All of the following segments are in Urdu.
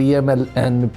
PMLN,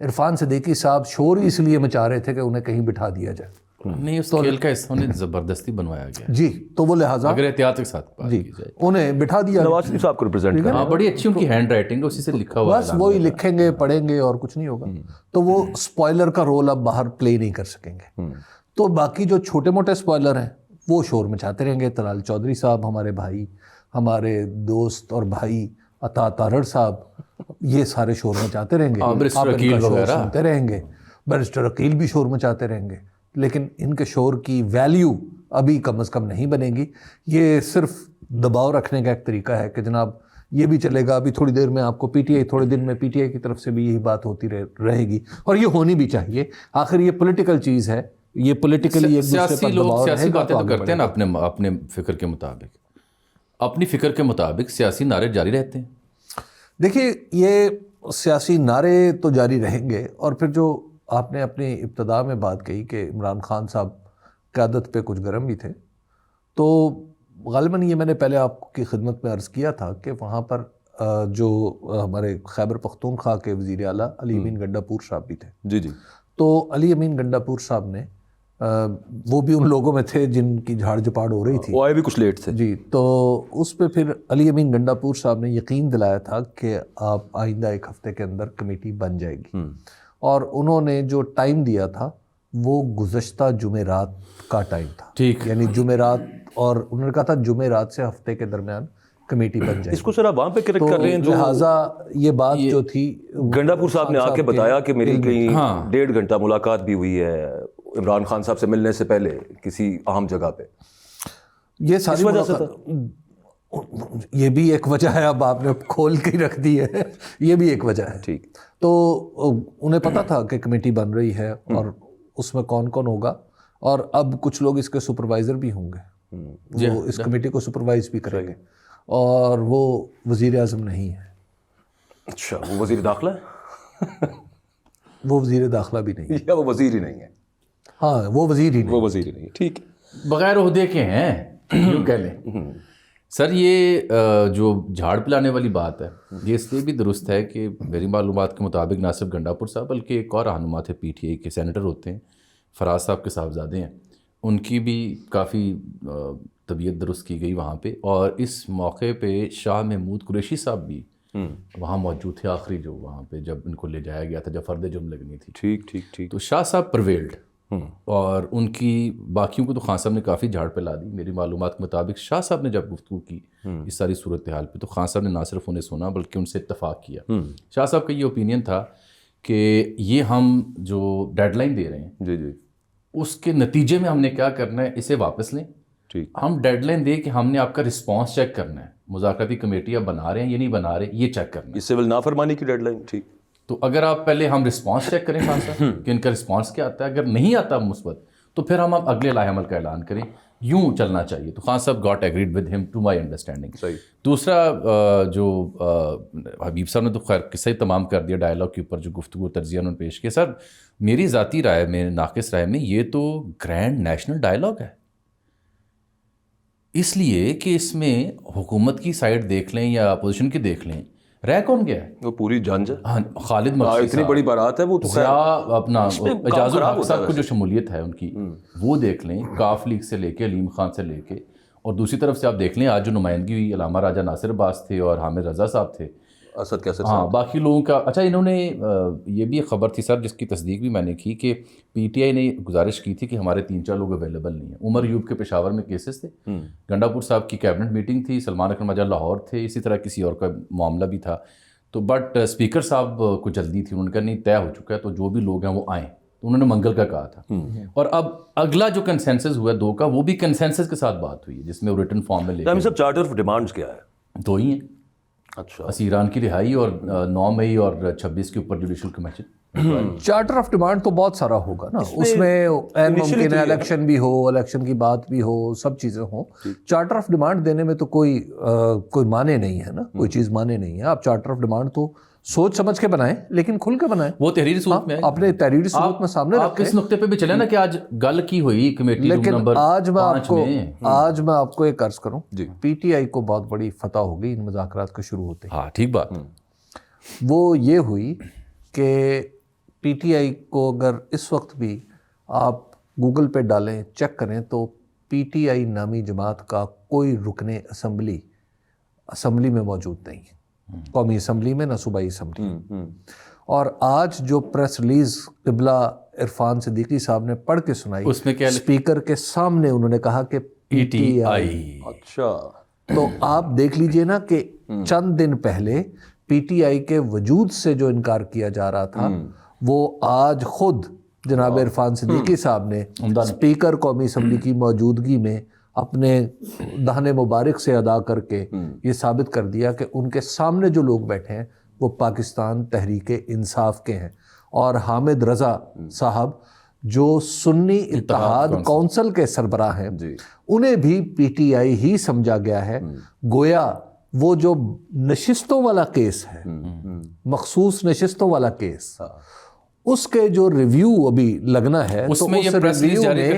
عرفان صدیقی صاحب شور اس لیے مچا رہے تھے کہ انہیں کہیں بٹھا دیا جائے. نہیں اس کھیل کا حصہ انہیں زبردستی بنوایا گیا جی, تو وہ لہٰذا اگر احتیاط کے ساتھ بات جی کی جائے. انہیں بٹھا دیا. نواز شریف صاحب کو ریپرزینٹ ہاں بڑی اچھی ان کی ہینڈ رائٹنگ ہے, اسی سے لکھا ہوا بس وہی لکھیں گے پڑھیں گے اور کچھ نہیں ہوگا. تو وہ اسپوائلر کا رول اب باہر پلے نہیں کر سکیں گے. تو باقی جو چھوٹے موٹے اسپوائلر ہیں وہ شور مچاتے رہیں گے. طلال چودھری صاحب ہمارے بھائی, ہمارے دوست اور بھائی عطا تارڑ صاحب, یہ سارے شور مچاتے رہیں گے. بیرسٹر آپ ان عقیل کا شور وغیرہ سنتے رہیں گے. بیرسٹر عقیل بھی شور مچاتے رہیں گے, لیکن ان کے شور کی ویلیو ابھی کم از کم نہیں بنے گی. یہ صرف دباؤ رکھنے کا ایک طریقہ ہے کہ جناب یہ بھی چلے گا. ابھی تھوڑی دیر میں آپ کو پی ٹی آئی, تھوڑے دن میں پی ٹی آئی کی طرف سے بھی یہی بات ہوتی رہے گی, اور یہ ہونی بھی چاہیے. آخر یہ پولیٹیکل چیز ہے, یہ پولیٹیکلی ایک دوسرے سیاسی پر لوگ دباؤ سیاسی رہے گا باتیں تو تو آگے کرتے ہیں نا بڑھے گا. اپنے فکر کے مطابق, اپنی فکر کے مطابق سیاسی نعرے جاری رہتے ہیں. دیکھیے یہ سیاسی نعرے تو جاری رہیں گے, اور پھر جو آپ نے اپنی ابتدا میں بات کہی کہ عمران خان صاحب قیادت پہ کچھ گرم بھی تھے, تو غالباً یہ میں نے پہلے آپ کی خدمت میں عرض کیا تھا کہ وہاں پر جو ہمارے خیبر پختونخوا کے وزیر اعلیٰ علی امین گنڈاپور صاحب بھی تھے. جی جی. تو علی امین گنڈاپور صاحب نے وہ بھی ان لوگوں میں تھے جن کی جھاڑ جھپاڑ ہو رہی تھی, وہ آئے بھی کچھ لیٹ تھے جی. تو اس پہ پھر علی امین گنڈاپور صاحب نے یقین دلایا تھا کہ آپ آئندہ ایک ہفتے کے اندر کمیٹی بن جائے گی, اور انہوں نے جو ٹائم دیا تھا وہ گزشتہ جمعرات کا ٹائم تھا. ٹھیک, یعنی جمعرات, اور انہوں نے کہا تھا جمعرات سے ہفتے کے درمیان کمیٹی بن جائے. اس کو سر آپ وہاں پہ کریکٹ کر رہے ہیں, جو لہٰذا یہ بات جو تھی گنڈاپور صاحب نے آ کے بتایا کہ میری کہیں 1.5 گھنٹہ ملاقات بھی ہوئی ہے عمران خان صاحب سے ملنے سے پہلے کسی اہم جگہ پہ. یہ ساری وجہ سے یہ بھی ایک وجہ ہے, اب آپ نے کھول کے رکھ دی ہے, یہ بھی ایک وجہ ہے. ٹھیک. تو انہیں پتا تھا کہ کمیٹی بن رہی ہے اور اس میں کون کون ہوگا, اور اب کچھ لوگ اس کے سپروائزر بھی ہوں گے, وہ اس کمیٹی کو سپروائز بھی کریں گے, اور وہ وزیر اعظم نہیں ہے. اچھا, وہ وزیر داخلہ ہے؟ وہ وزیر داخلہ بھی نہیں ہے, یا وہ وزیر ہی نہیں ہے؟ ہاں وہ وزیر ہی نہیں, وہ وزیر ہی نہیں ہے. ٹھیک, بغیر عہدے کے ہیں یوں کہہ لیں. سر یہ جو جھاڑ پلانے والی بات ہے یہ اس لیے بھی درست ہے کہ میری معلومات کے مطابق نہ صرف گنڈاپور صاحب بلکہ ایک اور رہنما تھے پی ٹی آئی کے, سینیٹر ہوتے ہیں, فراز صاحب کے صاحبزادے ہیں, ان کی بھی کافی طبیعت درست کی گئی وہاں پہ, اور اس موقع پہ شاہ محمود قریشی صاحب بھی وہاں موجود تھے آخری, جو وہاں پہ جب ان کو لے جایا گیا تھا, جب فرد جرم لگنی تھی. ٹھیک ٹھیک ٹھیک. تو شاہ صاحب پرویلڈ, اور ان کی باقیوں کو تو خان صاحب نے کافی جھاڑ پہ لا دی. میری معلومات کے مطابق شاہ صاحب نے جب گفتگو کی اس ساری صورتحال پہ, تو خان صاحب نے نہ صرف انہیں سنا بلکہ ان سے اتفاق کیا. شاہ صاحب کا یہ اوپینین تھا کہ یہ ہم جو ڈیڈ لائن دے رہے ہیں جی جی, اس کے نتیجے میں ہم نے کیا کرنا ہے, اسے واپس لیں. ٹھیک. ہم ڈیڈ لائن دے کہ ہم نے آپ کا رسپانس چیک کرنا ہے, مذاکراتی کمیٹی آپ بنا رہے ہیں یا نہیں بنا رہے, یہ چیک کرنا ہے. یہ سول نافرمانی کی ڈیڈ لائن. ٹھیک. تو اگر آپ پہلے ہم رسپانس چیک کریں خان صاحب کہ ان کا رسپانس کیا آتا ہے, اگر نہیں آتا مثبت تو پھر ہم اگلے لائحہ عمل کا اعلان کریں. یوں چلنا چاہیے. تو خان صاحب got agreed with him to my understanding. صحیح. دوسرا جو حبیب صاحب نے تو خیر قصہ ہی تمام کر دیا ڈائلاگ کے اوپر, جو گفتگو تجزیہ انہوں نے پیش کیا. سر میری ذاتی رائے میں, ناقص رائے میں, یہ تو گرینڈ نیشنل ڈائلاگ ہے, اس لیے کہ اس میں حکومت کی سائڈ دیکھ لیں یا اپوزیشن کی دیکھ لیں, رہ کون گیا ہے؟ وہ پوری جانج ہے. ہاں, خالد مقصد اتنی بڑی بارات ہے وہ تو اپنا اعجاز الحق صاحب کو جو شمولیت ہے ان کی وہ دیکھ لیں, کاف لیگ سے لے کے علیم خان سے لے کے, اور دوسری طرف سے آپ دیکھ لیں آج جو نمائندگی ہوئی علامہ راجہ ناصر عباس تھے اور حامد رضا صاحب تھے, اسد کیسر ہاں باقی لوگوں کا. اچھا انہوں نے یہ بھی ایک خبر تھی سر جس کی تصدیق بھی میں نے کی کہ پی ٹی آئی نے گزارش کی تھی کہ ہمارے 3-4 لوگ اویلیبل نہیں ہیں. عمر ایوب کے پشاور میں کیسز تھے, گنڈاپور صاحب کی کیبنٹ میٹنگ تھی, سلمان اکرم راجہ لاہور تھے, اسی طرح کسی اور کا معاملہ بھی تھا. تو بٹ اسپیکر صاحب کو جلدی تھی, انہوں نے کہا نہیں طے ہو چکا ہے تو جو بھی لوگ ہیں وہ آئیں. تو انہوں نے منگل کا کہا تھا, اور اب اگلا جو کنسنسس ہوا 2 کا, وہ بھی کنسنسس کے ساتھ بات ہوئی ہے جس میں وہ ریٹن فارم میں لے کے. سب چارٹر آف ڈیمانڈز کیا ہے؟ 2 ہی ہیں. اچھا, اسیران کی رہائی اور 9 مئی اور 26 کے اوپر judicial commission. Charter of demand تو بہت سارا ہوگا نا, اس میں ممکن ہے الیکشن بھی ہو, الیکشن کی بات بھی ہو, سب چیزیں ہوں. چارٹر آف ڈیمانڈ دینے میں تو کوئی معنی نہیں ہے نا, کوئی چیز معنی نہیں ہے. آپ چارٹر آف ڈیمانڈ تو سوچ سمجھ کے بنائیں, لیکن کھل کے بنائیں. وہ تحریری صورت میں اپنے تحریری صورت میں سامنے آپ کس نقطے پہ بھی چلے نا کہ آج گل کی ہوئی کمیٹی نمبر 5 میں. آج میں آپ کو ایک عرض کروں, پی ٹی آئی کو بہت بڑی فتح ہو گئی ان مذاکرات کے شروع ہوتے. ہاں ٹھیک بات. وہ یہ ہوئی کہ پی ٹی آئی کو اگر اس وقت بھی آپ گوگل پہ ڈالیں چیک کریں تو پی ٹی آئی نامی جماعت کا کوئی رکن اسمبلی میں موجود نہیں ہے، قومی اسمبلی میں نہ صوبائی اسمبلی میں۔ اور آج جو پریس ریلیز قبلہ عرفان صدیقی صاحب نے پڑھ کے سنائی، اس میں کیا اسپیکر کے سامنے انہوں نے کہا کہ پی ٹی آئی، اچھا تو آپ دیکھ لیجئے نا کہ چند دن پہلے پی ٹی آئی کے وجود سے جو انکار کیا جا رہا تھا وہ آج خود جناب عرفان صدیقی صاحب نے اسپیکر قومی اسمبلی کی موجودگی میں اپنے دہن مبارک سے ادا کر کے یہ ثابت کر دیا کہ ان کے سامنے جو لوگ بیٹھے ہیں وہ پاکستان تحریک انصاف کے ہیں، اور حامد رضا صاحب جو سنی اتحاد کونسل کے سربراہ ہیں انہیں بھی پی ٹی آئی ہی سمجھا گیا ہے۔ گویا وہ جو نشستوں والا کیس ہے، مخصوص نشستوں والا کیس، اس کے جو ریویو ابھی لگنا ہے تو اس ریویو میں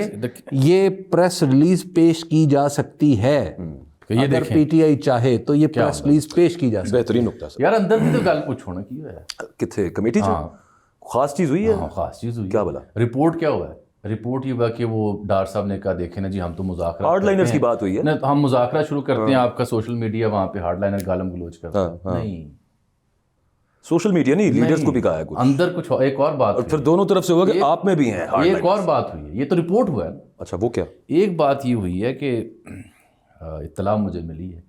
یہ پریس ریلیز پیش کی جا سکتی ہے، اگر پی ٹی آئی چاہے تو یہ پریس ریلیز پیش کی جا سکتی ہے۔ بہترین نقطہ سر، یار اندر بھی تو گل کچھ ہونا کی ہے، کتنے کمیٹی جو خاص چیز ہوئی ہے، خاص چیز ہوئی کیا بلا رپورٹ کیا ہوا ہے؟ رپورٹ یہ ہوا کہ وہ ڈار صاحب نے کہا دیکھیں نا جی ہم تو مذاکرہ ہارڈ لائنرز کی بات ہوئی ہے، ہم مذاکرہ شروع کرتے ہیں، آپ کا سوشل میڈیا وہاں پہ ہارڈ لائنر گالم گلوچ کرتا ہے۔ نہیں، سوشل میڈیا نہیں، لیڈرز کو بھی کہا ہے کچھ اندر کچھ ایک اور بات، اور پھر دونوں طرف سے ہوا کہ آپ میں بھی ہیں hard ایک liners۔ اور بات ہوئی ہے، یہ تو رپورٹ ہوا ہے۔ اچھا وہ کیا؟ ایک بات یہ ہوئی ہے کہ اطلاع مجھے ملی ہے،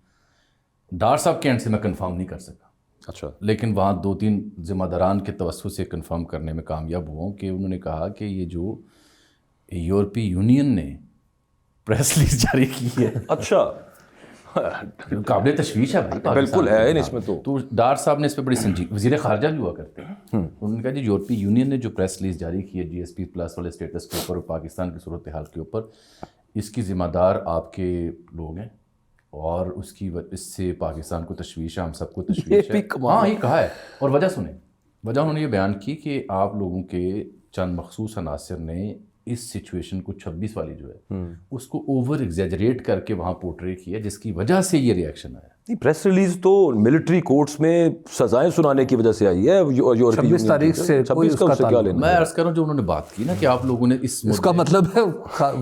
ڈار صاحب کے اینڈ سے میں کنفرم نہیں کر سکا، اچھا لیکن وہاں 2-3 ذمہ داران کے توسط سے کنفرم کرنے میں کامیاب ہوا ہوں کہ انہوں نے کہا کہ یہ جو یورپی یونین نے پریس ریلیز جاری کی ہے، اچھا قابل تشویش ہے بھائی، بالکل ہے اس میں تو ڈار صاحب نے اس پہ بڑی سنجیدگی، وزیر خارجہ بھی ہوا کرتے ہیں، انہوں نے کہا جی یورپی یونین نے جو پریس ریلیز جاری کی ہے جی ایس پی پلس والے اسٹیٹس کے اوپر اور پاکستان کی صورتحال کے اوپر، اس کی ذمہ دار آپ کے لوگ ہیں اور اس سے پاکستان کو تشویش ہے، ہم سب کو تشویش ہے۔ ہاں یہ کہا ہے، اور وجہ سنیں، وجہ انہوں نے یہ بیان کی کہ آپ لوگوں کے چند مخصوص عناصر نے اس سچویشن کو 26 والی جو ہے اس کو اوور ایگزیجریٹ کر کے وہاں پورٹری کیا، جس کی وجہ سے یہ ریئیکشن آیا۔ پریس ریلیز تو ملٹری کورٹس میں سزائیں سنانے کی وجہ سے آئی ہے، 26 تاریخ سے کوئی اس کا تعلق، میں عرض کر رہا ہوں جو انہوں نے بات کی نا کہ آپ لوگوں نے اس کا مطلب ہے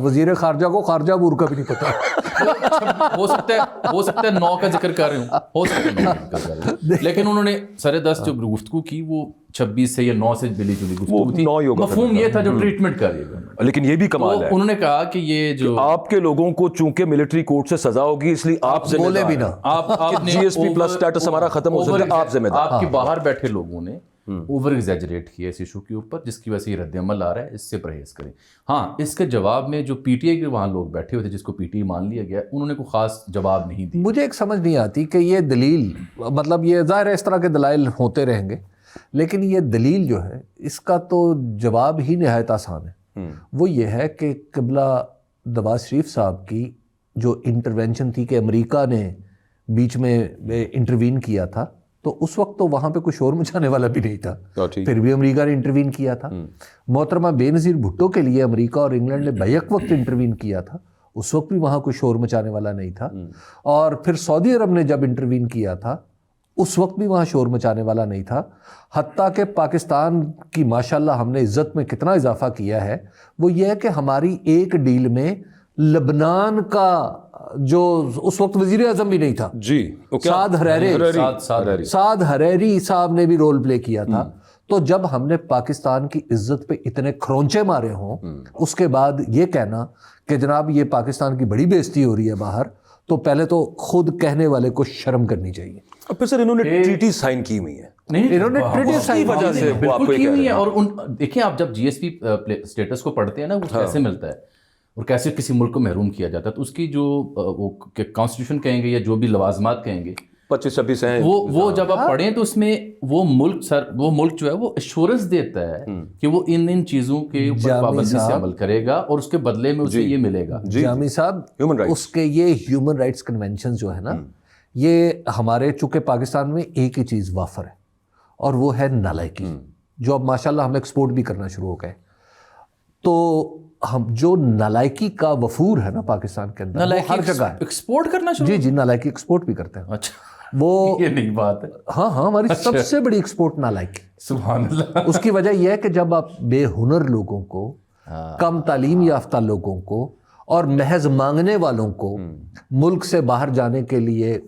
وزیر خارجہ کو خارجہ بور کا بھی نہیں پتا، ہو سکتا ہے 9 کا ذکر کر رہے ہوں، ہو سکتا ہے، لیکن انہوں نے سر دست جو گفتگو کی وہ 26 سے یا 9 سے ملی جلی گفتگو تھی، مفہوم یہ تھا جو ٹریٹمنٹ کر رہی ہے۔ لیکن یہ بھی کمال ہے، انہوں نے کہا کہ یہ جو آپ کے لوگوں کو چونکہ ملٹری کورٹ سے سزا ہوگی اس لیے آپ بولے بھی نہ، آپ جی ایس پی پلس اسٹیٹس ہمارا ختم ہو سکتا ہے، آپ ذمہ دار، آپ کے باہر بیٹھے لوگوں نے اوور ایگزیجریٹ کیا اس ایشو کے اوپر، جس کی وجہ سے یہ رد عمل آ رہا ہے، اس سے پرہیز کریں۔ ہاں اس کے جواب میں جو پی ٹی آئی کے وہاں لوگ بیٹھے ہوئے تھے جس کو پی ٹی آئی مان لیا گیا، انہوں نے کوئی خاص جواب نہیں دیا۔ مجھے ایک سمجھ نہیں آتی کہ یہ دلیل، مطلب یہ ظاہر ہے اس طرح کے دلائل ہوتے رہیں گے، لیکن یہ دلیل جو ہے اس کا تو جواب ہی نہایت آسان ہے، وہ یہ ہے کہ قبلہ نواز شریف صاحب کی جو انٹرونشن تھی کہ امریکہ نے بیچ میں انٹروین کیا تھا، تو اس وقت تو وہاں پہ کوئی شور مچانے والا بھی نہیں تھا، پھر بھی امریکہ نے انٹروین کیا تھا۔ محترمہ بے نظیر بھٹو کے لیے امریکہ اور انگلینڈ نے بیک وقت انٹروین کیا تھا، اس وقت بھی وہاں کوئی شور مچانے والا نہیں تھا، اور پھر سعودی عرب نے جب انٹروین کیا تھا اس وقت بھی وہاں شور مچانے والا نہیں تھا، حتیٰ کہ پاکستان کی ماشاءاللہ ہم نے عزت میں کتنا اضافہ کیا ہے، وہ یہ ہے کہ ہماری ایک ڈیل میں لبنان کا جو اس وقت وزیر اعظم بھی نہیں تھا جی سعد حریری صاحب نے بھی رول پلے کیا تھا۔ تو جب ہم نے پاکستان کی عزت پہ اتنے کھرونچے مارے ہوں، اس کے بعد یہ کہنا کہ جناب یہ پاکستان کی بڑی بےزتی ہو رہی ہے باہر، تو پہلے تو خود کہنے والے کو شرم کرنی چاہیے۔ اور پھر سر انہوں نے ٹریٹی سائن کی ہوئی ہے، انہوں نے وجہ سے بالکل کی ہوئی ہے، اور دیکھیں آپ جب جی ایس پی اسٹیٹس کو پڑھتے ہیں نا وہ کیسے ملتا ہے اور کیسے کسی ملک کو محروم کیا جاتا ہے، تو اس کی جو وہ کانسٹیٹیوشن کہیں گے یا جو بھی لوازمات کہیں گے 25-26 ہیں، وہ جب آپ پڑھیں تو اس میں وہ ملک جو ہے وہ ایشورنس دیتا ہے کہ وہ ان چیزوں کے اوپر پابندی سے عمل کرے گا اور اس کے بدلے میں اسے یہ ملے گا۔ جامی صاحب اس کے یہ ہیومن رائٹس کنونشن جو ہے نا، یہ ہمارے چونکہ پاکستان میں ایک ہی چیز وافر ہے اور وہ ہے نالائکی، جو اب ماشاءاللہ ہم ایکسپورٹ بھی کرنا شروع ہو گئے۔ تو ہم جو نالائکی کا وفور ہے نا پاکستان کے اندر، ہر جگہ ہے، ایکسپورٹ کرنا شروع، جی نالائکی ایکسپورٹ بھی کرتے ہیں۔ اچھا وہ یہ نہیں بات ہے. ہاں ہماری سب سے بڑی ایکسپورٹ نالائکی. سبحان اللہ. اس کی وجہ یہ ہے کہ جب آپ بے ہنر لوگوں کو، کم تعلیم یافتہ لوگوں کو اور محض مانگنے والوں کو ملک سے باہر جانے کے لیے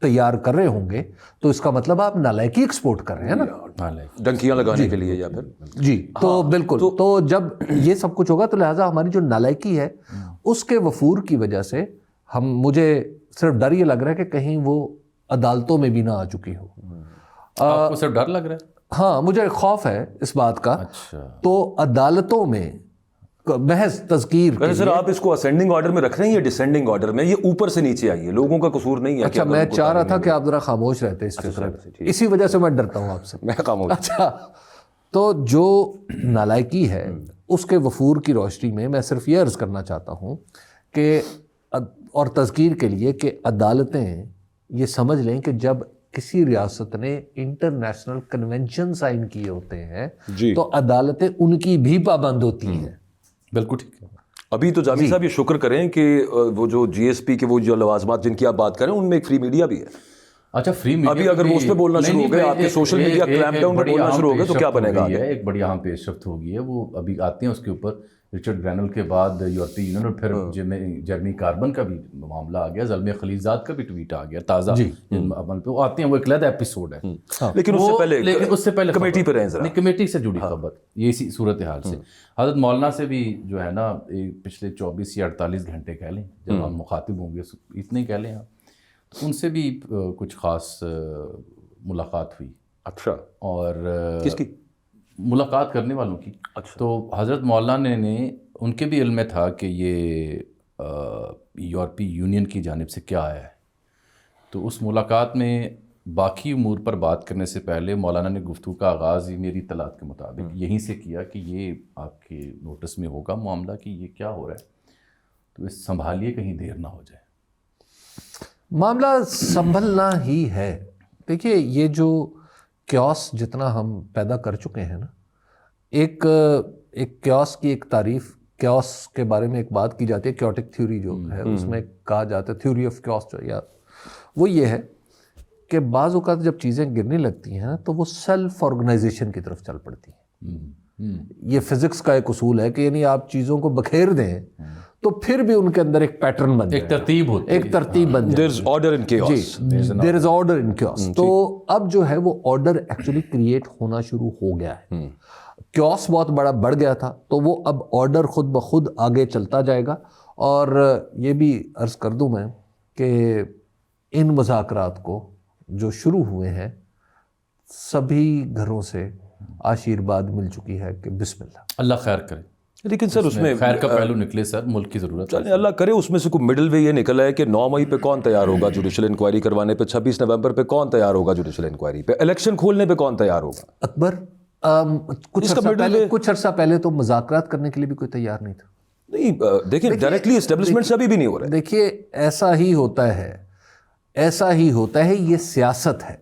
تیار کر رہے ہوں گے تو اس کا مطلب آپ نالائکی ایکسپورٹ کر رہے ہیں نا، ڈنکیاں لگانے کے لیے یا پھر جی. تو بالکل، تو جب یہ سب کچھ ہوگا تو لہٰذا ہماری جو نالائکی ہے اس کے وفور کی وجہ سے مجھے صرف ڈر یہ لگ رہا ہے کہ کہیں وہ عدالتوں میں بھی نہ آ چکی ہو. آپ کو صرف ڈر لگ رہا ہے؟ ہاں مجھے خوف ہے اس بات کا. تو عدالتوں میں محض تذکیر. سر آپ اس کو اسینڈنگ آرڈر میں رکھ رہے ہیں یا ڈسینڈنگ آرڈر میں؟ یہ اوپر سے نیچے آئی ہے، لوگوں کا قصور نہیں ہے. اچھا میں چاہ رہا تھا کہ آپ ذرا خاموش رہتے اس فکر، اسی وجہ سے میں ڈرتا ہوں آپ سے. میں خاموش. اچھا تو جو نالائکی ہے اس کے وفور کی روشنی میں میں صرف یہ عرض کرنا چاہتا ہوں کہ اور تذکیر کے لیے کہ عدالتیں یہ سمجھ لیں کہ جب کسی ریاست نے انٹرنیشنل کنونشن سائن کیے ہوتے ہیں تو عدالتیں ان کی بھی پابند ہوتی ہیں. بالکل ٹھیک ہے. ابھی تو جامی صاحب یہ شکر کریں کہ وہ جو جی ایس پی کے وہ جو لوازمات جن کی آپ بات کریں ان میں ایک فری میڈیا بھی ہے. اچھا فری میڈیا ابھی اگر وہ اس پہ بولنا شروع ہو گئے، آپ کے سوشل میڈیا کلیمپ ڈاؤن پہ بولنا شروع ہو گئے تو کیا بنے گا؟ ایک بڑی اہم پیش رفت ہوگی ہے، وہ ابھی آتے ہیں اس کے اوپر رچرڈ گرینل کے بعد یورپی یونین اور پھر جرمی کاربن کا بھی معاملہ آ گیا، زلمے خلیزات کا بھی ٹویٹ آ گیا تازہ عمل پہ. وہ آتے ہیں، وہ ایک علیحدہ ایپیسوڈ ہے. لیکن اس سے پہلے کمیٹی پہ رہیں ذرا. کمیٹی سے جڑی خبر یہ اسی صورتحال سے حضرت مولانا سے بھی جو ہے نا پچھلے 24 یا 48 گھنٹے کہہ لیں جب ہم مخاطب ہوں گے اتنے کہہ لیں تو ان سے بھی کچھ خاص ملاقات ہوئی. اچھا. اور کس کی ملاقات کرنے والوں کی؟ تو حضرت مولانا نے ان کے بھی علم میں تھا کہ یہ یورپی یونین کی جانب سے کیا آیا ہے. تو اس ملاقات میں باقی امور پر بات کرنے سے پہلے مولانا نے گفتگو کا آغاز ہی میری اطلاعات کے مطابق یہیں سے کیا کہ یہ آپ کے نوٹس میں ہوگا معاملہ کہ یہ کیا ہو رہا ہے، تو اس سنبھالیے کہیں دیر نہ ہو جائے. معاملہ سنبھلنا ہی ہے. دیکھیے یہ جو کیوس جتنا ہم پیدا کر چکے ہیں نا، ایک کیوس کی ایک تعریف، کیوس کے بارے میں ایک بات کی جاتی ہے کیوٹک تھیوری جو ہے، اس میں کہا جاتا ہے تھیوری آف کیوس جو یا وہ یہ ہے کہ بعض اوقات جب چیزیں گرنے لگتی ہیں تو وہ سیلف آرگنائزیشن کی طرف چل پڑتی ہیں. یہ فزکس کا ایک اصول ہے کہ یعنی آپ چیزوں کو بکھیر دیں تو پھر بھی ان کے اندر ایک پیٹرن بن جائے، ایک ترتیب ہوتی ہے، ایک ترتیب بن جائے. There is order in chaos. There is order in chaos. تو اب جو ہے وہ آرڈر ایکچولی کریٹ ہونا شروع ہو گیا ہے. کیوس بہت بڑا بڑھ گیا تھا تو وہ اب آرڈر خود بخود آگے چلتا جائے گا. اور یہ بھی عرض کر دوں میں کہ ان مذاکرات کو جو شروع ہوئے ہیں سبھی گھروں سے آشیرواد مل چکی ہے کہ بسم اللہ، اللہ خیر کرے. لیکن سر اس میں خیر کا پہلو نکلے سر، ملک کی ضرورت ہے. اللہ کرے اس میں سے کوئی مڈل وے یہ نکلا ہے کہ 9 مئی پہ کون تیار ہوگا جوڈیشل انکوائری کروانے پہ، 26 نومبر پہ کون تیار ہوگا جوڈیشل انکوائری پہ، الیکشن کھولنے پہ کون تیار ہوگا؟ اکبر کچھ عرصہ پہلے تو مذاکرات کرنے کے لیے بھی کوئی تیار نہیں تھا. نہیں دیکھیں ڈائریکٹلی اسٹیبلشمنٹ سے ابھی بھی نہیں ہو رہا ہے. دیکھیے ایسا ہی ہوتا ہے، یہ سیاست ہے.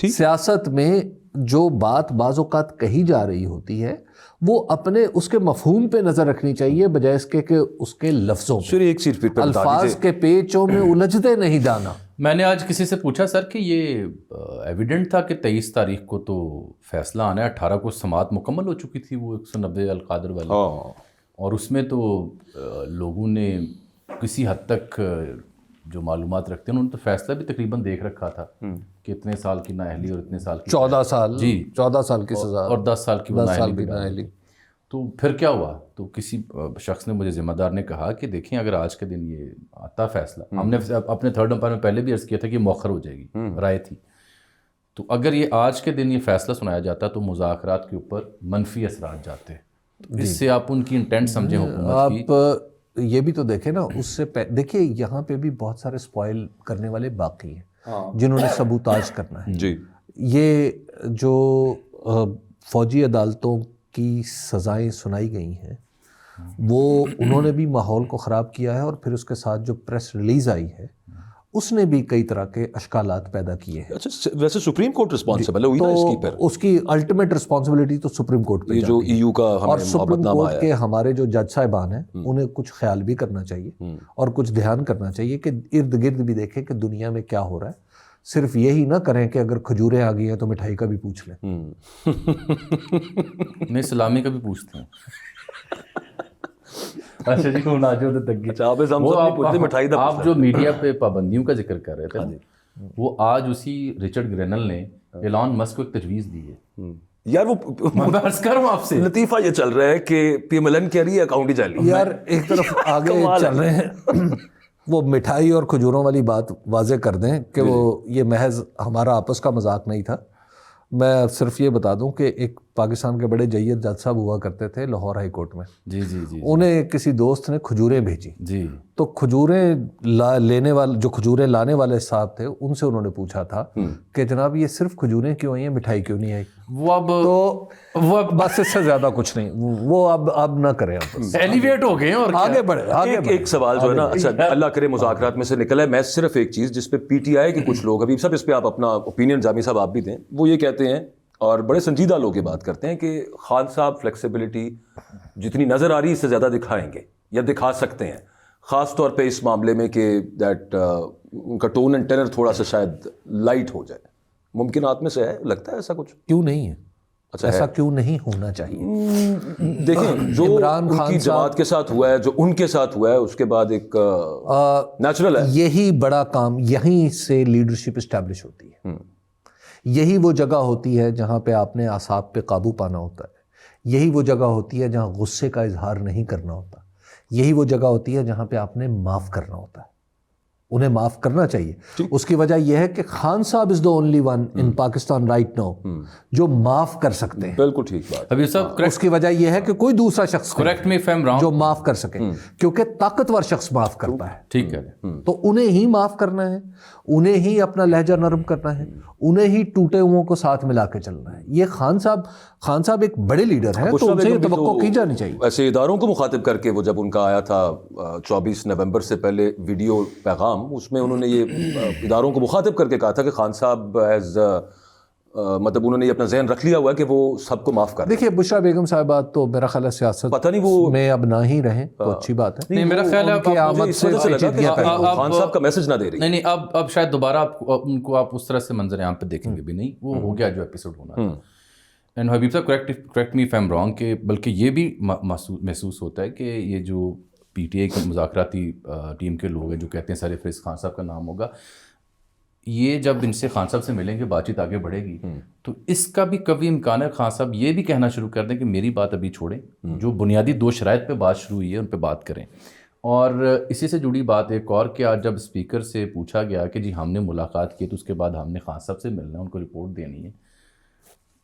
سیاست میں جو بات بعض اوقات کہی جا رہی ہوتی ہے وہ اپنے اس کے مفہوم پہ نظر رکھنی چاہیے بجائے اس کے کہ اس کے لفظوں پھر ایک چیز پھر الفاظ کے پیچوں میں الجھتے نہیں جانا. میں نے آج کسی سے پوچھا سر کہ یہ ایویڈنٹ تھا کہ 23 تاریخ کو تو فیصلہ آنا ہے، 18 کو سماعت مکمل ہو چکی تھی وہ 190 القادر والی، اور اس میں تو لوگوں نے کسی حد تک جو معلومات رکھتے ہیں انہوں نے تو فیصلہ بھی تقریباً دیکھ رکھا تھا کہ اتنے سال کی نااہلی اور اتنے سال کی 14 سال جی 14 سال کی سزا اور 10 سال کی نااہلی. تو پھر کیا ہوا؟ تو کسی شخص نے مجھے ذمہ دار نے کہا کہ دیکھیں اگر آج کے دن یہ آتا فیصلہ، ہم نے اپنے تھرڈ امپائر میں پہلے بھی عرض کیا تھا کہ مؤخر ہو جائے گی، رائے تھی، تو اگر یہ آج کے دن یہ فیصلہ سنایا جاتا تو مذاکرات کے اوپر منفی اثرات جاتے. اس سے آپ ان کی انٹینٹ سمجھیں حکومت کی. آپ یہ بھی تو دیکھیں نا، اس سے دیکھیے یہاں پہ بھی بہت سارے سپوائل کرنے والے باقی ہیں جنہوں نے سبوتاج کرنا ہے. جی یہ جو فوجی عدالتوں کی سزائیں سنائی گئی ہیں وہ انہوں نے بھی ماحول کو خراب کیا ہے، اور پھر اس کے ساتھ جو پریس ریلیز آئی ہے اس نے بھی کئی طرح کے اشکالات پیدا کیے ہیں. اچھا ویسے سپریم کورٹ رسپانسبل ہے ہوئی نا اس کی؟ پھر اس کی الٹیمیٹ رسپانسبلٹی تو سپریم کورٹ پہ جو ای یو کا اور سپریم کورٹ کے ہمارے جو جج صاحبان ہیں انہیں کچھ خیال بھی کرنا چاہیے اور کچھ دھیان کرنا چاہیے کہ ارد گرد بھی دیکھیں کہ دنیا میں کیا ہو رہا ہے. صرف یہی نہ کریں کہ اگر کھجوریں آ گئی ہیں تو مٹھائی کا بھی پوچھ لیں. نہیں سلامی کا بھی پوچھتے ہیں. اچھا جی وہ ناجو تک آپ جو میڈیا پہ پابندیوں کا ذکر کر رہے تھے وہ آج اسی رچرڈ گرینل نے ایلان مسک کو ایک تجویز دی ہے. یار وہ بس کروں آپ سے لطیفہ یہ چل رہا ہے کہ پی ایم ایل این کہہ رہی ہے اکاؤنٹ ہی جعلی. یار ایک طرف آگے چل رہے ہیں وہ مٹھائی اور کھجوروں والی بات واضح کر دیں کہ وہ یہ محض ہمارا آپس کا مذاق نہیں تھا. میں صرف یہ بتا دوں کہ ایک پاکستان کے بڑے جید جج صاحب ہوا کرتے تھے لاہور ہائی کورٹ میں. جی جی جی انہیں کسی دوست نے کھجوریں بھیجی. جی تو کھجوریں لینے والے جو کھجوریں لانے والے صاحب تھے ان سے انہوں نے پوچھا تھا کہ جناب یہ صرف کھجوریں کیوں آئی ہیں, مٹھائی کیوں نہیں آئی؟ وہ اب بس اس سے زیادہ کچھ نہیں, وہ اب نہ کریں, اب ایلیویٹ ہو گئے ہیں اور آگے بڑھے. ایک سوال جو ہے نا, اچھا اللہ کرے مذاکرات میں سے نکلا ہے, میں صرف ایک چیز جس پہ پی ٹی آئی کے کچھ لوگ ابھی سب اس پہ آپ اپنا اوپینین جامی صاحب آپ بھی دیں, وہ یہ کہتے ہیں اور بڑے سنجیدہ لوگ یہ بات کرتے ہیں کہ خان صاحب فلیکسیبلٹی جتنی نظر آ رہی ہے اس سے زیادہ دکھائیں گے یا دکھا سکتے ہیں, خاص طور پہ اس معاملے میں کہ دیٹ ان کا ٹون اینڈ ٹینر تھوڑا سا شاید لائٹ ہو جائے. ممکنات میں سے ہے, لگتا ہے ایسا کچھ؟ کیوں نہیں ہے؟ اچھا ایسا کیوں نہیں ہونا چاہیے؟ دیکھیں جو عمران ان خان کی جماعت کے ساتھ ہوا ہے, جو ان کے ساتھ ہوا ہے, اس کے بعد ایک نیچرل ہے. یہی بڑا کام, یہیں سے لیڈرشپ اسٹیبلش ہوتی ہے. یہی وہ جگہ ہوتی ہے جہاں پہ آپ نے اعصاب پہ قابو پانا ہوتا ہے. یہی وہ جگہ ہوتی ہے جہاں غصے کا اظہار نہیں کرنا ہوتا. یہی وہ جگہ ہوتی ہے جہاں پہ آپ نے معاف کرنا ہوتا ہے. انہیں معاف کرنا چاہیے. اس کی وجہ یہ ہے کہ Khan sahib is the only one in Pakistan right now جو معاف کر سکتے ہیں. بالکل ٹھیک بات. ابھی صاحب اس کی وجہ یہ ہے کہ کوئی دوسرا شخص correct me if I am wrong جو معاف کر سکے, کیونکہ طاقتور شخص معاف کرتا ہے. ٹھیک ہے تو انہیں ہی معاف کرنا ہے, انہیں ہی اپنا لہجہ نرم کرنا ہے, انہیں ہی ٹوٹے ہوئوں کو ساتھ ملا کے چلنا ہے. یہ خان صاحب ایک بڑے لیڈر ہیں تو ان سے یہ توقع کی جانی چاہیے. ایسے اداروں کو مخاطب کر کے وہ جب ان کا آیا تھا 24 نومبر سے پہلے ویڈیو پیغام, اس میں انہوں نے یہ اداروں کو مخاطب کر کے کہا تھا کہ خان صاحب ایز مطلب انہوں نے یہ اپنا ذہن رکھ لیا ہوا ہے کہ وہ سب کو معاف کر. دیکھیے بشرا بیگم صاحبہ تو میرا خیال ہے سیاست پتہ نہیں وہ میں اب نہ ہی رہیں تو اچھی بات ہے. نہیں میرا خیال ہے خان صاحب کا میسج نہ دے رہی. نہیں اب شاید دوبارہ ان کو آپ اس طرح سے منظر عام پہ دیکھیں گے بھی نہیں, وہ ہو گیا جو ایپیسوڈ ہونا تھا. اینڈ حبیب صاحب correct me if I am wrong کہ بلکہ یہ بھی محسوس ہوتا ہے کہ یہ جو پی ٹی آئی کی مذاکراتی ٹیم کے لوگ ہیں جو کہتے ہیں سرفراز خان صاحب کا نام ہوگا, یہ جب ان سے خان صاحب سے ملیں گے بات چیت آگے بڑھے گی تو اس کا بھی کبھی امکان ہے خان صاحب یہ بھی کہنا شروع کر دیں کہ میری بات ابھی چھوڑیں, جو بنیادی 2 شرائط پہ بات شروع ہوئی ہے ان پہ بات کریں. اور اسی سے جڑی بات ایک اور کہ آج جب اسپیکر سے پوچھا گیا کہ جی ہم نے ملاقات کی تو اس کے بعد ہم نے خان صاحب سے ملنا ہے, ان کو رپورٹ دینی ہے,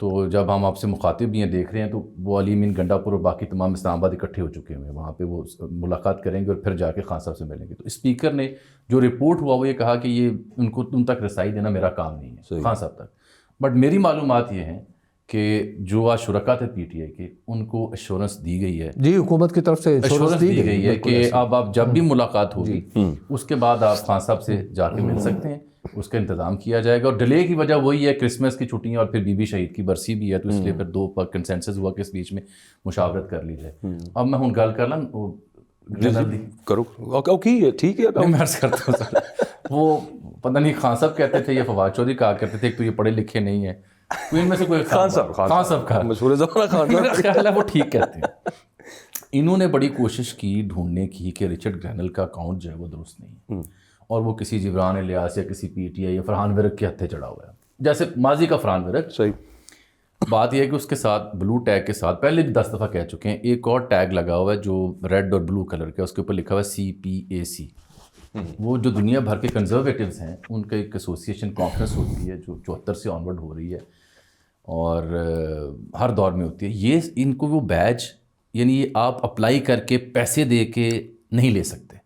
تو جب ہم آپ سے مخاطب بھی ہیں دیکھ رہے ہیں تو وہ علی امین گنڈا پور اور باقی تمام اسلام آباد اکٹھے ہو چکے ہیں, وہاں پہ وہ ملاقات کریں گے اور پھر جا کے خان صاحب سے ملیں گے. تو اسپیکر نے جو رپورٹ ہوا وہ یہ کہا کہ یہ ان کو ان تک رسائی دینا میرا کام نہیں ہے خان صاحب تک. بٹ میری معلومات یہ ہیں کہ جو آج شرکا تھے پی ٹی آئی کے ان کو ایشورنس دی گئی ہے, جی حکومت کی طرف سے ایشورنس دی گئی ہے کہ اب آپ جب بھی ملاقات ہوگی اس کے بعد آپ خان صاحب سے جا کے مل سکتے ہیں, اس کا انتظام کیا جائے گا. اور ڈیلے کی وجہ وہی ہے کرسمس کی چھٹیاں اور پھر بی بی شہید کی برسی بھی ہے, تو اس لیے پھر 2 پر کنسنسس ہوا کہ اس بیچ میں مشاورت کر لی جائے. اب میں ہوں گل کر لوں کرو ٹھیک ہے میں عرض کرتا ہوں وہ پتہ نہیں خان صاحب کہتے تھے یا فواد چودھری کہا کرتے تھے تو یہ پڑھے لکھے نہیں ہیں, ان میں سے کوئی خان صاحب کا مشہور زمانہ خان میرا خیال ہے وہ ٹھیک کہتے ہیں. انہوں نے بڑی کوشش کی ڈھونڈنے کی کہ رچرڈ گرینل کا اکاؤنٹ جو ہے وہ درست نہیں اور وہ کسی جبران الیاس یا کسی پی ٹی آئی یا فرحان ورق کے ہتھے چڑھا ہوا ہے, جیسے ماضی کا فرحان ورق. صحیح بات یہ ہے کہ اس کے ساتھ بلو ٹیگ کے ساتھ پہلے بھی 10 دفعہ کہہ چکے ہیں, ایک اور ٹیگ لگا ہوا ہے جو ریڈ اور بلو کلر کا, اس کے اوپر لکھا ہوا ہے CPAC. وہ جو دنیا بھر کے کنزرویٹیوز ہیں ان کا ایک ایسوسیشن کانفرنس ہوتی ہے جو 74 سے آنورڈ ہو رہی ہے اور ہر دور میں ہوتی ہے. یہ ان کو وہ بیج یعنی یہ آپ اپلائی کر کے پیسے دے کے نہیں لے سکتے.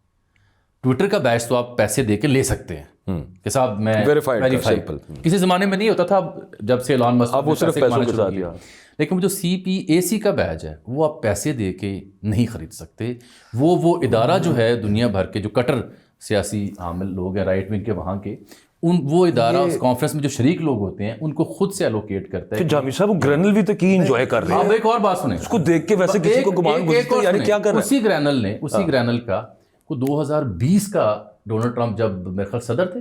ٹویٹر کا بیچ تو آپ پیسے دے کے لے سکتے ہیں کہ صاحب میں ویریفائی, کسی زمانے میں نہیں ہوتا تھا, جب سے ایلان مسک وہ صرف پیسوں کے ساتھ. لیکن جو CPAC کا بیج ہے وہ آپ پیسے دے کے نہیں خرید سکتے. وہ ادارہ جو ہے دنیا بھر کے جو کٹر سیاسی عامل لوگ ہیں رائٹ ونگ کے وہاں کے, وہ ادارہ اس کانفرنس میں جو شریک لوگ ہوتے ہیں ان کو خود سے ایلوکیٹ کرتا ہے. جامی صاحب وہ گرینل بھی تو کی انجوائے کر رہے ہیں. اب ایک اور بات سنیں, اس کو دیکھ کے ویسے کسی کو گمان گزرتا ہے یعنی کیا کر رہا ہے. اسی گرینل کا کو 2020 کا ڈونلڈ ٹرمپ جب میرے خیال صدر تھے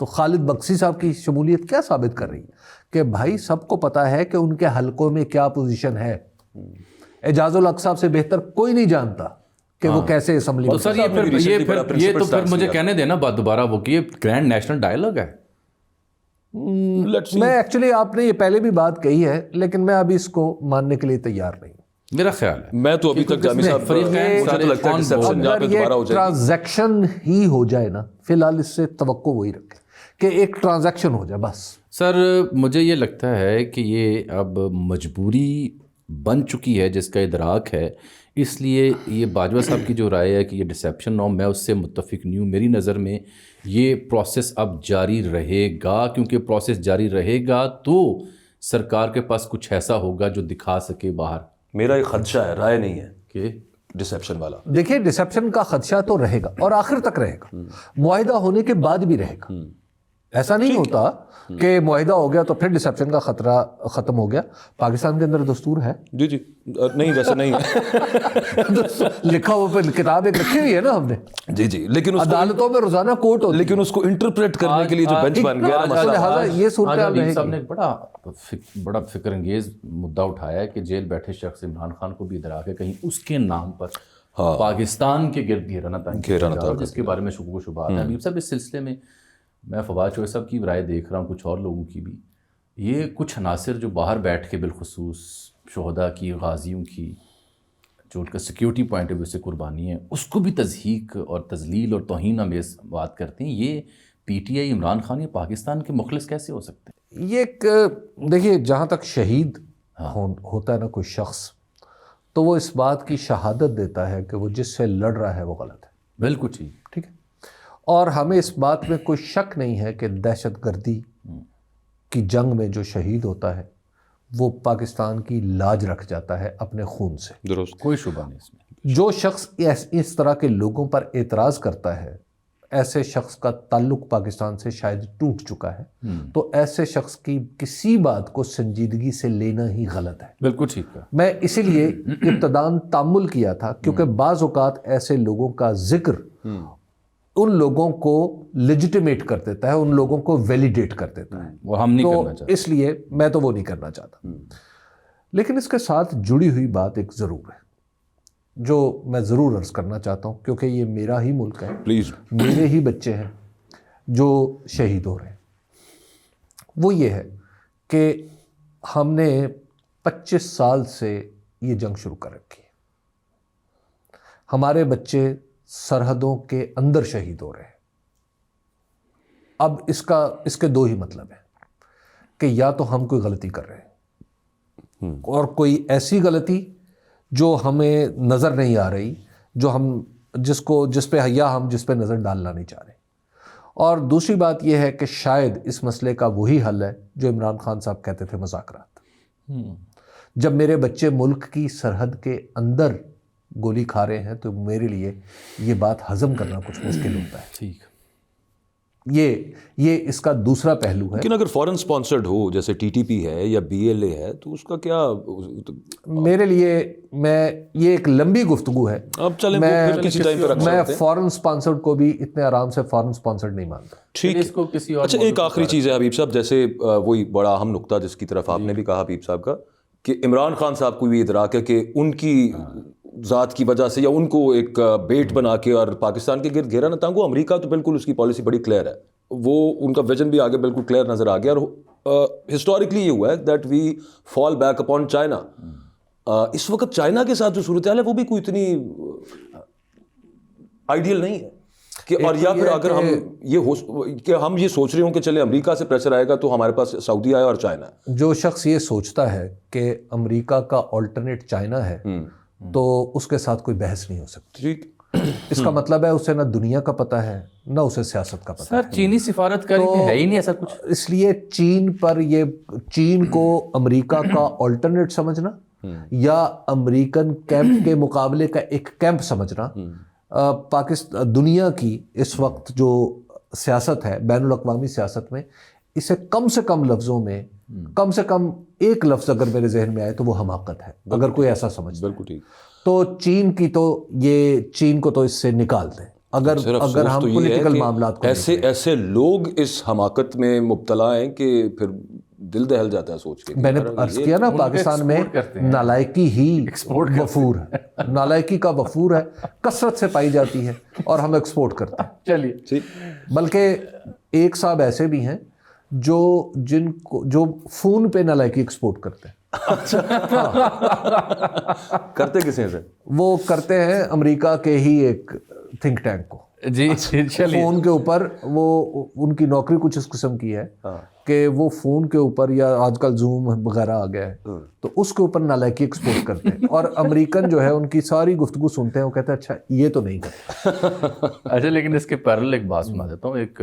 تو خالد بخشی صاحب کی شمولیت کیا ثابت کر رہی ہے کہ بھائی سب کو پتا ہے کہ ان کے حلقوں میں کیا پوزیشن ہے. اعجاز الحق صاحب سے بہتر کوئی نہیں جانتا کہ وہ کیسے اسمبلی تو سر یہ تو پھر مجھے کہنے دینا بات دوبارہ وہ کہ یہ گرینڈ نیشنل ڈائلاگ ہے. میں ایکچولی آپ نے یہ پہلے بھی بات کہی ہے لیکن میں ابھی اس کو ماننے کے لیے تیار نہیں. میرا خیال ہے میں تو ابھی تک جامی صاحب اگر یہ ٹرانزیکشن ہی ہو جائے نا, فی الحال اس سے توقع وہی رکھے کہ ایک ٹرانزیکشن ہو جائے بس. سر مجھے یہ لگتا ہے کہ یہ اب مجبوری بن چکی ہے جس کا ادراک ہے, اس لیے یہ باجوہ صاحب کی جو رائے ہے کہ یہ ڈسیپشن نو, میں اس سے متفق نہیں ہوں. میری نظر میں یہ پروسیس اب جاری رہے گا, کیونکہ پروسیس جاری رہے گا تو سرکار کے پاس کچھ ایسا ہوگا جو دکھا سکے باہر. میرا ایک خدشہ ہے, رائے نہیں ہے کہ ڈسیپشن والا. دیکھیں ڈسیپشن کا خدشہ تو رہے گا اور آخر تک رہے گا, معاہدہ ہونے کے بعد بھی رہے گا. ایسا نہیں ہوتا کہ معاہدہ ہو گیا تو پھر ڈسیپشن کا خطرہ ختم ہو گیا. پاکستان کے اندر دستور ہے, جی جی نہیں ویسے نہیں ہے لکھا ہوا پہ کتاب ایک رکھی ہوئی ہے نا ہم نے, جی جی, لیکن عدالتوں میں روزانہ کوٹ ہوتی ہے, لیکن اس کو انٹرپریٹ کرنے کے لیے جو بینچ بن گیا لہٰذا یہ صورتحال رہے صاحب گی. نے بڑا فکر انگیز مدعا اٹھایا ہے کہ جیل بیٹھے شخص عمران خان کو بھی ادراک ہے کہیں اس کے نام پر پاکستان کے گرد گھیرانا تھا, جس کے بارے میں شکوک و شبہات ہیں. حبیب صاحب اس سلسلے میں میں فواد چوہے صاحب کی رائے دیکھ رہا ہوں, کچھ اور لوگوں کی بھی. یہ کچھ عناصر جو باہر بیٹھ کے بالخصوص شہداء کی, غازیوں کی, جو ان کا سیکیورٹی پوائنٹ آف ویو سے قربانی ہے, اس کو بھی تضحیک اور تذلیل اور توہین آمیز بات کرتے ہیں. یہ P T I Imran Khan یا پاکستان کے مخلص کیسے ہو سکتے ہیں؟ یہ ایک دیکھیے, جہاں تک شہید ہوتا ہے نا کوئی شخص, تو وہ اس بات کی شہادت دیتا ہے کہ وہ جس سے لڑ رہا ہے وہ غلط ہے. بالکل ٹھیک, ٹھیک ہے, اور ہمیں اس بات میں کوئی شک نہیں ہے کہ دہشت گردی کی جنگ میں جو شہید ہوتا ہے وہ پاکستان کی لاج رکھ جاتا ہے اپنے خون سے. درست, کوئی شبہ نہیں اس میں. جو شخص اس طرح کے لوگوں پر اعتراض کرتا ہے, ایسے شخص کا تعلق پاکستان سے شاید ٹوٹ چکا ہے, تو ایسے شخص کی کسی بات کو سنجیدگی سے لینا ہی غلط ہے. بالکل ٹھیک ہے. میں اسی لیے ابتداً تامل کیا تھا, کیونکہ بعض اوقات ایسے لوگوں کا ذکر ان لوگوں کو لیجیٹیمیٹ کر دیتا ہے, ان لوگوں کو ویلیڈیٹ کر دیتا ہے. وہ ہم نہیں کرنا چاہتے, اس لیے میں تو وہ نہیں کرنا چاہتا. لیکن اس کے ساتھ جڑی ہوئی بات ایک ضرور ہے جو میں ضرور عرض کرنا چاہتا ہوں, کیونکہ یہ میرا ہی ملک ہے, پلیز, میرے ہی بچے ہیں جو شہید ہو رہے ہیں. وہ یہ ہے کہ ہم نے 25 سال سے یہ جنگ شروع کر رکھی ہے. ہمارے بچے سرحدوں کے اندر شہید ہو رہے ہیں. اب اس کے دو ہی مطلب ہیں کہ یا تو ہم کوئی غلطی کر رہے ہیں, اور کوئی ایسی غلطی جو ہمیں نظر نہیں آ رہی, جو ہم جس پہ نظر ڈالنا نہیں چاہ رہے. اور دوسری بات یہ ہے کہ شاید اس مسئلے کا وہی حل ہے جو عمران خان صاحب کہتے تھے, مذاکرات. جب میرے بچے ملک کی سرحد کے اندر گولی کھا رہے ہیں تو میرے لیے یہ بات ہضم کرنا کچھ مشکل ہوتا ہے. ٹھیک, یہ اس کا دوسرا پہلو ہے. لیکن اگر فورن سپانسرڈ ہو جیسے ٹی ٹی پی ہے یا بی ایل اے ہے تو اس کا کیا میرے لیے, یہ ایک لمبی گفتگو ہے. اب چلیں پھر کسی ٹائم پہ رکھ سکتے ہیں. میں فورن سپانسرڈ کو بھی اتنے آرام سے فورن سپانسرڈ نہیں مانتا. ٹھیک, اس کو کسی اور اچھا ایک آخری چیز ہے حبیب صاحب, جیسے وہی بڑا اہم نقطہ جس کی طرف آپ نے بھی کہا حبیب صاحب کا, کہ عمران خان صاحب کو بھی ادراک ہے کہ ان کی ذات کی وجہ سے یا ان کو ایک بیٹ بنا کے اور پاکستان کے گرد گھیرا نہ تھا. امریکہ تو بالکل اس کی پالیسی بڑی کلیئر ہے, وہ ان کا ویژن بھی آگے بالکل کلیئر نظر آ گیا. اور ہسٹوریکلی یہ ہوا ہے that we fall back upon China. اس وقت چائنا کے ساتھ جو صورتحال ہے وہ بھی کوئی اتنی آئیڈیل نہیں ہے کہ, اور یا پھر اگر ہم یہ سوچ رہے ہوں کہ چلے امریکہ سے پریشر آئے گا تو ہمارے پاس سعودی آیا اور چائنا ہے. جو شخص یہ سوچتا ہے کہ امریکہ کا آلٹرنیٹ چائنا ہے تو اس کے ساتھ کوئی بحث نہیں ہو سکتی. ٹھیک, اس کا مطلب ہے اسے نہ دنیا کا پتہ ہے نہ اسے سیاست کا پتہ ہے. سر چینی سفارتکاری میں ہے ہی نہیں ایسا کچھ. اس لیے چین کو امریکہ کا آلٹرنیٹ سمجھنا یا امریکن کیمپ کے مقابلے کا ایک کیمپ سمجھنا, دنیا کی اس وقت جو سیاست ہے بین الاقوامی سیاست میں, اسے کم سے کم لفظوں میں کم سے کم ایک لفظ اگر میرے ذہن میں آئے تو وہ حماقت ہے اگر کوئی ایسا سمجھتا ہے. بالکل ٹھیک. تو چین کو تو اس سے نکال دیں. اگر ہم پولیٹیکل معاملات کو ایسے لوگ اس حماقت میں مبتلا ہیں کہ پھر دل دہل جاتا ہے سوچ کے. میں نے عرض کیا نا پاکستان میں نالائکی ہی وفور ہے, نالائکی کا وفور ہے, کثرت سے پائی جاتی ہے اور ہم ایکسپورٹ کرتے ہیں. چلیے, بلکہ ایک صاحب ایسے بھی ہیں جو فون پہ نالائکی ایکسپورٹ کرتے ہیں. کرتے کسے سے؟ وہ کرتے ہیں امریکہ کے ہی ایک تھنک ٹینک کو. جی فون کے اوپر وہ ان کی نوکری کچھ اس قسم کی ہے کہ وہ فون کے اوپر, یا آج کل زوم وغیرہ آ گیا ہے تو اس کے اوپر نالائکی ایکسپورٹ کرتے ہیں, اور امریکن جو ہے ان کی ساری گفتگو سنتے ہیں, وہ کہتے ہیں اچھا یہ تو نہیں کرتے. اچھا, لیکن اس کے پیرل ایک بات سنا دیتا ہوں. ایک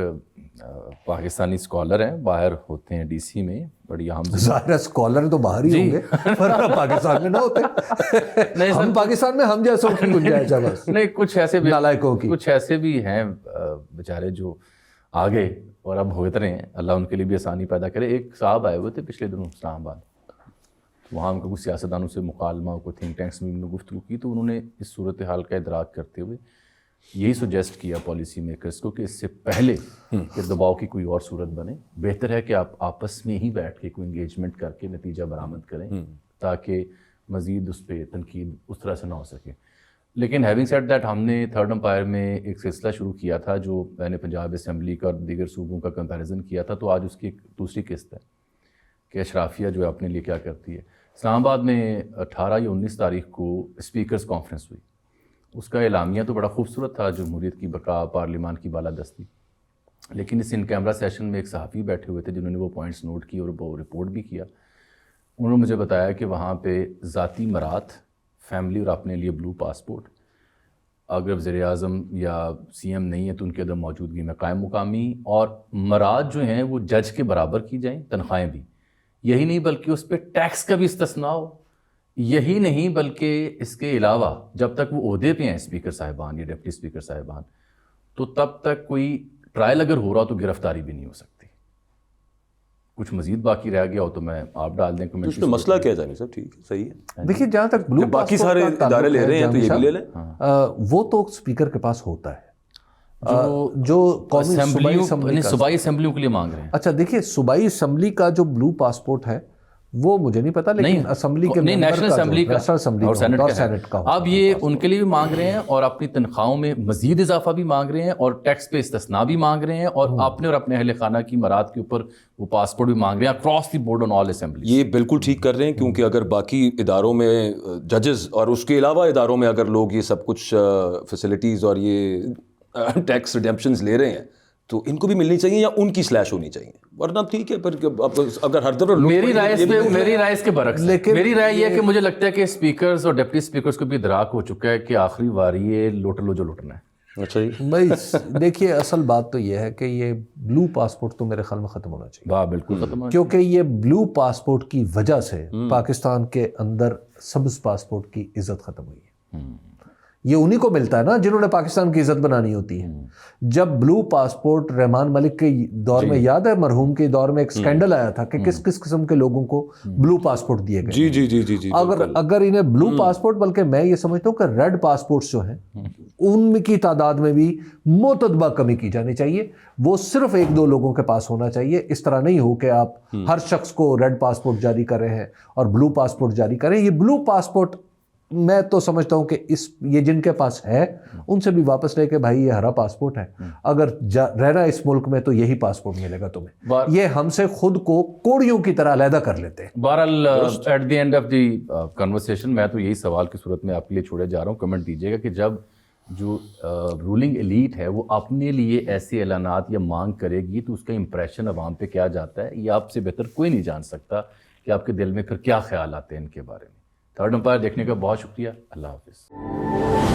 پاکستانی اسکالر ہیں, باہر ہوتے ہیں ڈی سی میں, بڑی اہم. ظاہر اسکالر تو باہر ہی ہوں گے, پاکستان میں نہ ہوتے. ہم پاکستان میں ہم جیسا گنجائش ہے بس. نہیں, کچھ ایسے بھی نالائکوں کی, کچھ ایسے بھی ہیں بیچارے جو آگے اور اب ہوتے رہے ہیں, اللہ ان کے لیے بھی آسانی پیدا کرے. ایک صاحب آئے ہوئے تھے پچھلے دنوں اسلام آباد, وہاں ان کو کچھ سیاستدانوں سے مکالمہ, کوئی تھنک ٹینکس میں انہوں نے گفتگو کی, تو انہوں نے اس صورتحال کا ادراک کرتے ہوئے یہی سجیسٹ کیا پالیسی میکرز کو کہ اس سے پہلے کہ دباؤ کی کوئی اور صورت بنے, بہتر ہے کہ آپ آپس میں ہی بیٹھ کے کوئی انگیجمنٹ کر کے نتیجہ برآمد کریں تاکہ مزید اس پہ تنقید اس طرح سے نہ ہو سکے. لیکن ہیونگ سیڈ دیٹ, ہم نے تھرڈ امپائر میں ایک سلسلہ شروع کیا تھا جو میں نے پنجاب اسمبلی کا اور دیگر صوبوں کا کمپیریزن کیا تھا, تو آج اس کی ایک دوسری قسط ہے کہ اشرافیہ جو ہے اپنے لیے کیا کرتی ہے. اسلام آباد میں 18 یا 19 تاریخ کو اسپیکرز کانفرنس ہوئی. اس کا اعلامیہ تو بڑا خوبصورت تھا, جمہوریت کی بقا, پارلیمان کی بالادستی, لیکن اس ان کیمرہ سیشن میں ایک صحافی بیٹھے ہوئے تھے جنہوں نے وہ پوائنٹس نوٹ کی اور وہ رپورٹ بھی کیا. انہوں نے مجھے بتایا کہ وہاں پہ ذاتی مراد, فیملی اور اپنے لیے بلو پاسپورٹ, اگر وزیر اعظم یا سی ایم نہیں ہے تو ان کے عدم موجودگی میں قائم مقامی, اور مراد جو ہیں وہ جج کے برابر کی جائیں, تنخواہیں بھی. یہی نہیں بلکہ اس پہ ٹیکس کا بھی استثناء ہو. یہی نہیں بلکہ اس کے علاوہ جب تک وہ عہدے پہ ہیں اسپیکر صاحبان یا ڈپٹی اسپیکر صاحبان, تو تب تک کوئی ٹرائل اگر ہو رہا تو گرفتاری بھی نہیں ہو سکتی. کچھ مزید باقی رہ گیا ہو تو میں آپ ڈال دیں کمنٹ. اس میں مسئلہ کیا جانی صاحب؟ ٹھیک ہے, صحیح ہے. دیکھیے جہاں تک بلو باقی سارے ادارے لے رہے ہیں تو یہ بھی لے لیں. وہ تو اسپیکر کے پاس ہوتا ہے جو صوبائی اسمبلیوں کے لیے مانگ رہے ہیں. اچھا دیکھیے, صوبائی اسمبلی کا جو بلو پاسپورٹ ہے وہ مجھے نہیں پتا, لیکن اسمبلی کے نیشنل اسمبلی کا اور سینٹ کا اب یہ ان کے لیے بھی مانگ رہے ہیں, اور اپنی تنخواہوں میں مزید اضافہ بھی مانگ رہے ہیں, اور ٹیکس پہ استثناء بھی مانگ رہے ہیں, اور اپنے اور اپنے اہل خانہ کی مراد کے اوپر وہ پاسپورٹ بھی مانگ رہے ہیں across the board on all assembly. یہ بالکل ٹھیک کر رہے ہیں, کیونکہ اگر باقی اداروں میں ججز اور اس کے علاوہ اداروں میں اگر لوگ یہ سب کچھ فیسلٹیز اور یہ ٹیکس ریڈمپشنز لے رہے ہیں تو ان کو بھی ملنی چاہیے یا ان کی سلیش ہونی چاہیے, ورنہ ٹھیک ہے. پھر اگر ہر طرف میری رائے اس کے برعکس, میری رائے یہ ہے کہ مجھے لگتا ہے کہ اسپیکرز اور ڈپٹی اسپیکرز کو بھی ادراک ہو چکا ہے کہ آخری واری یہ لوٹ لو جو لوٹنا ہے. اچھا جی بھائی دیکھیے, اصل بات تو یہ ہے کہ یہ بلو پاسپورٹ تو میرے خیال میں ختم ہونا چاہیے. واہ بالکل ختم ہونا, کیونکہ یہ بلو پاسپورٹ کی وجہ سے پاکستان کے اندر سبز پاسپورٹ کی عزت ختم ہوئی ہے. یہ انہی کو ملتا ہے نا جنہوں نے پاکستان کی عزت بنانی ہوتی ہے. جب بلو پاسپورٹ رحمان ملک کے دور میں, یاد ہے مرحوم کے دور میں ایک سکینڈل آیا تھا کہ کس کس قسم کے لوگوں کو بلو پاسپورٹ دیے گئے. جی جی جی جی جی. اگر انہیں بلو پاسپورٹ, بلکہ میں یہ سمجھتا ہوں کہ ریڈ پاسپورٹس جو ہیں ان کی تعداد میں بھی متدبہ کمی کی جانی چاہیے. وہ صرف 1-2 لوگوں کے پاس ہونا چاہیے. اس طرح نہیں ہو کہ آپ ہر شخص کو ریڈ پاسپورٹ جاری کر رہے ہیں اور بلو پاسپورٹ جاری کریں. یہ بلو پاسپورٹ میں تو سمجھتا ہوں کہ یہ جن کے پاس ہے ان سے بھی واپس لے کے, بھائی یہ ہرا پاسپورٹ ہے, اگر رہنا اس ملک میں تو یہی پاسپورٹ ملے گا تمہیں. یہ ہم سے خود کو کوڑیوں کی طرح علیحدہ کر لیتے ہیں. بہرحال at the end of the conversation میں تو یہی سوال کی صورت میں آپ کے لیے چھوڑے جا رہا ہوں, کمنٹ دیجیے گا کہ جب جو رولنگ ایلیٹ ہے وہ اپنے لیے ایسے اعلانات یا مانگ کرے گی تو اس کا امپریشن عوام پہ کیا جاتا ہے, یہ آپ سے بہتر کوئی نہیں جان سکتا کہ آپ کے دل میں پھر کیا خیال آتے ہیں ان کے بارے میں. تھرڈ امپائر دیکھنے کا بہت شکریہ. اللہ حافظ.